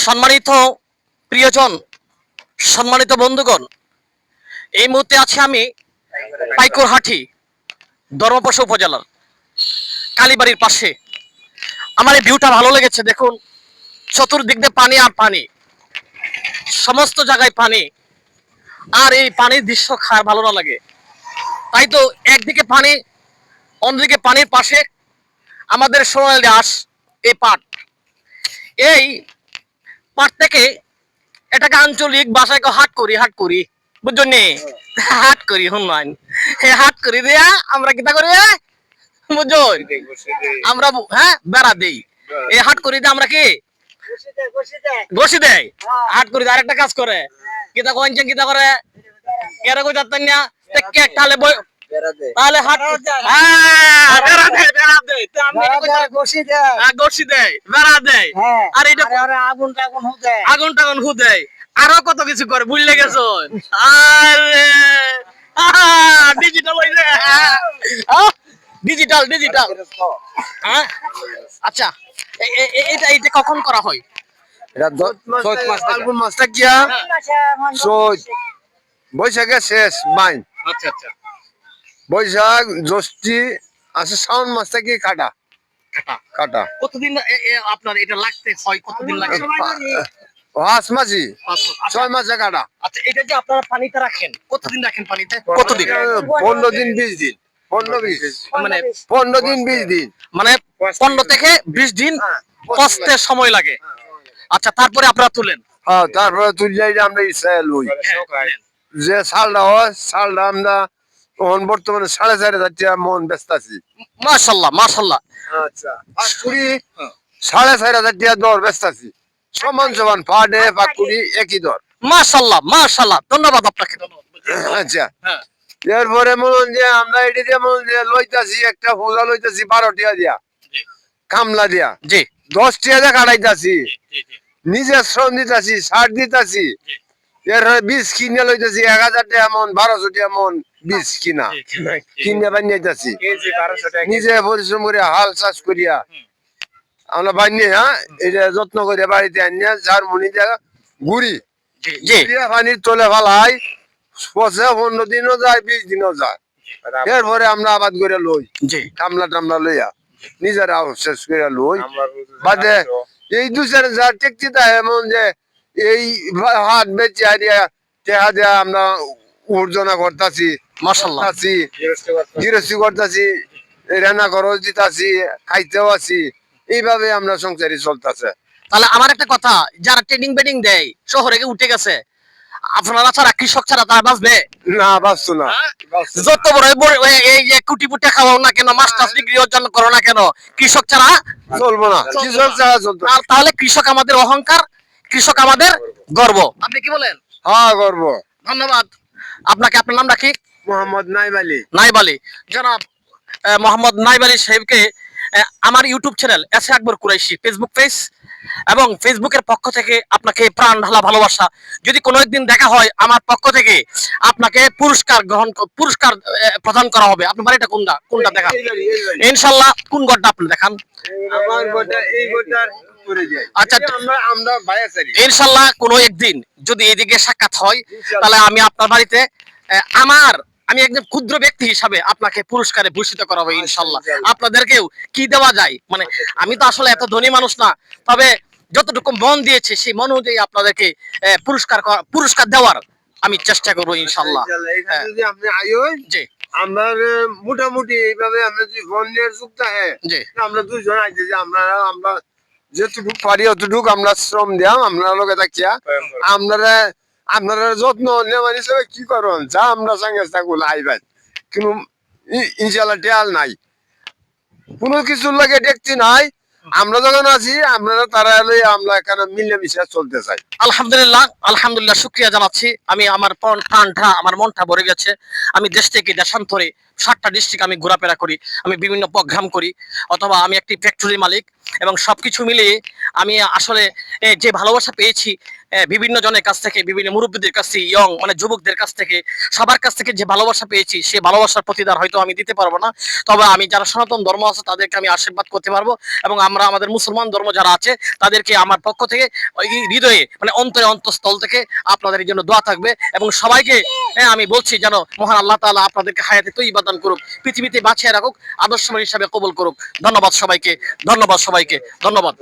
সম্মানিত প্রিয়জন, সম্মানিত বন্ধুগণ, এই মুহূর্তে আছি আমি পাইকরহাটি ধর্মপাশা উপজেলার কালীবাড়ির পাশে। আমার এই ভিউটা ভালো লেগেছে। দেখুন, চতুর্দিক দিয়ে পানি আর পানি, সমস্ত জায়গায় পানি। আর এই পানির দৃশ্য খায় ভালো না লাগে? তাই তো একদিকে পানি, অন্যদিকে পানির পাশে আমাদের সোনালী দাস এই পাট। এই পাট থেকে এটাকে আঞ্চলিক ভাষায় হাট করি, বুঝছো নি? হাট করি হুনমান, হাট করি দিয়া আমরা কিতা করি, বুঝছো? আমরা হ্যাঁ বেড়া দেই। এই হাট করি দিয়ে আমরা কি ঘষি দেয়। হাট করি আরেকটা কাজ করে, কিতা কইছেন, কিতা করে কেরা কই যাতেন না তাহলে তাহলে হাট ঘষি দেয়, বেড়া দেয়, আর এটা আগুন টাগুন হু দেয়, আরো কত কিছু করে, বুঝলে গেছো? আরে ডিজিটাল ডিজিটাল ডিজিটাল। হ্যাঁ, আচ্ছা, এটা এটা কখন করা হয়? এটা ফাল্গুন মাসটা গিয়া বৈশাখে শেষ মাইন। আচ্ছা আচ্ছা, বৈশাখ জ্যৈষ্ঠী আছে, শ্রাবণ মাস থেকে কাটা কাটা। কতদিন আপনার এটা লাগতে হয়? কতদিন লাগে? 5 মাসই, 6 মাসে কাটা। আচ্ছা, এটা যে আপনারা পানিতে রাখেন, কতদিন রাখেন পানিতে? কতদিন? 15 দিন 20 দিন, 15-20 মানে 15 দিন 20 দিন, মানে 15 থেকে 20 দিন পচতে সময় লাগে। আচ্ছা, তারপরে আপনারা তুলেন? হ্যাঁ, তারপরে তুললে আমরা ইচ্ছা লই। যে চালটা হয়, চালটা আমরা তখন বর্তমানে 4,500 টাকা মন ব্যস্ত আছি। মাশাআল্লাহ মাশাআল্লাহ। আচ্ছা, পাকুড়ি 4,500 টাকা দর ব্যস্ত আছি। সমান সমান পাটে পাকুড়ি একই দর। মাশাআল্লাহ মাশাআল্লাহ, ধন্যবাদ আপনাকে। আচ্ছা, হ্যাঁ, এরপরে মনে যে আমরা এটি দিয়ে মনে যে লইতাছি, একটা হোলা লইতাছি 12 টাকা দিয়া, কামলা দিয়া জি 10 টাকা দিয়ে কাটাইতাছি, জি জি নিজে শ্রম দিতাছি, সার দিতাছি। এরপরে বীজ কিনে লইতাছি 1,000 টাকা মন, 1200 টাকা মন বীজ কিনা কিনে বানিয়েতাছি। নিজে পরিশ্রম করে হাল চাষ করিয়া আমরা বানিয়ে, হ্যাঁ, এটা যত্ন করে বাড়িতে আনিয়া যার মুনি জায়গা ঘুরি জি পানির তলে ফালাই, পচে 15 দিনও যায়, 20 দিনও যায়। এরপরে আমরা আবাদ করে লই, জি কামলা টামলা লইয়া নিজেরা শেষ করে লই। বাদে এই 2-4,000 টেকছি তা এমন যে এই হাট বেচে হারিয়া টেহা দেয়া আমরা উর্জনা করতেছি, মাশাআল্লাহ। গৃহস্থী করতেছি, রান্না খরচ দিতাছি, খাইতেও আছি। এইভাবে আমরা সংসারী চলতেছে। তাহলে আমার একটা কথা, যারা ট্রেডিং বেডিং দেয় শহরে গিয়ে উঠে গেছে, আপনারা ছাড়া, কৃষক ছাড়া তারা বাঁচবে না, বাঁচতো না। যত বড় এই যে কোটিপুটি খাওয়াও না কেন, মাস্টার্স ডিগ্রি অর্জন করো না কেন, কৃষক ছাড়া চলবো না, কৃষক ছাড়া চলতো না। আর তাহলে কৃষক আমাদের অহংকার, কৃষক আমাদের গর্ব। আপনি কি বলেন? হ্যাঁ, করবো। ধন্যবাদ আপনাকে। আপনার নামটা কি? মোহাম্মদ নাইম আলী। নাইব আলী। জনাব মোহাম্মদ নাইব আলী সাহেবকে আমার YouTube channel S A Akbar Qureshi Facebook page এবং ফেসবুকের পক্ষ থেকে আপনাকে প্রাণ ঢালা ভালোবাসা। যদি কোনো একদিন দেখা হয়, আমার পক্ষ থেকে আপনাকে পুরস্কার প্রদান করা হবে। আপনার বাড়িটা কোনটা দেখান ইনশাল্লাহ। কোন গড়টা আপনি দেখান? আমার গোটা এই গোটার করে যায়। আচ্ছা, আমরা ভাই আছি ইনশাল্লাহ কোনো একদিন যদি এদিকে সাক্ষাৎ হয়, তাহলে আমি আপনার বাড়িতে আমি একজন ক্ষুদ্র ব্যক্তি হিসাবে আপনাকে পুরস্কারে ভূষিত করা হবে ইনশাল্লাহ। আপনাদেরকেও কি দেওয়া যায়, মানে আমি তো আসলে এত ধনী মানুষ না, তবে যতটুকু মন দিয়েছে সেই মন অনুযায়ী আপনাদেরকে পুরস্কার দেওয়ার আমি চেষ্টা করবো ইনশাল্লাহ। যদি আপনি আয়োই জি আমরা মোটামুটি এইভাবে আমরা যদি বন্যের যুক্ত হ্যাঁ, জি আমরা দুজন আইছি যে আমরা যেটুকু পারি অতটুকু আমরা শ্রম দিয়াম, আমরা লোকে থাকিয়া আপনারা যত্ন নেওয়ার হিসেবে কি করুন, যা আমরা সঙ্গে থাকুন আইবেন, কিন্তু ইনশাল্লাহ টেয়াল নাই, কোনো কিছুর লাগে দেখছি নাই। আমরা যখন আছি আপনারা তারা এলে আমরা এখানে মিলেমিশে চলতে চাই। আলহামদুলিল্লাহ আলহামদুলিল্লাহ, শুকরিয়া জানাচ্ছি। আমি আমার প্রাণটা, আমার মনটা ভরে গেছে। আমি দেশ থেকে দেশান্তরে 7টা ডিস্ট্রিক্ট আমি ঘোরাফেরা করি, আমি বিভিন্ন প্রোগ্রাম করি, অথবা আমি একটি ফ্যাক্টরি মালিক। এবং সবকিছু মিলিয়ে আমি আসলে যে ভালোবাসা পেয়েছি বিভিন্ন জনের কাছ থেকে, বিভিন্ন মুরব্বীদের কাছ থেকে, ইয়ং মানে যুবকদের কাছ থেকে, সবার কাছ থেকে যে ভালোবাসা পেয়েছি, সে ভালোবাসার প্রতিদান হয়তো আমি দিতে পারবো না। তবে আমি যারা সনাতন ধর্ম আছে তাদেরকে আমি আশীর্বাদ করতে পারবো, এবং আমরা আমাদের মুসলমান ধর্ম যারা আছে তাদেরকে আমার পক্ষ থেকে ওই হৃদয়ে মানে অন্তরে অন্তঃস্থল থেকে আপনাদের জন্য দোয়া থাকবে। এবং সবাইকে আমি বলছি যেন মহান আল্লাহ তাআলা আপনাদেরকে হায়াতে তৈয়বা দান করুক, পৃথিবীতে বাঁচিয়ে রাখুক, আদর্শ হিসাবে কবুল করুক। ধন্যবাদ সবাইকে, ধন্যবাদ সবাইকে, ধন্যবাদ।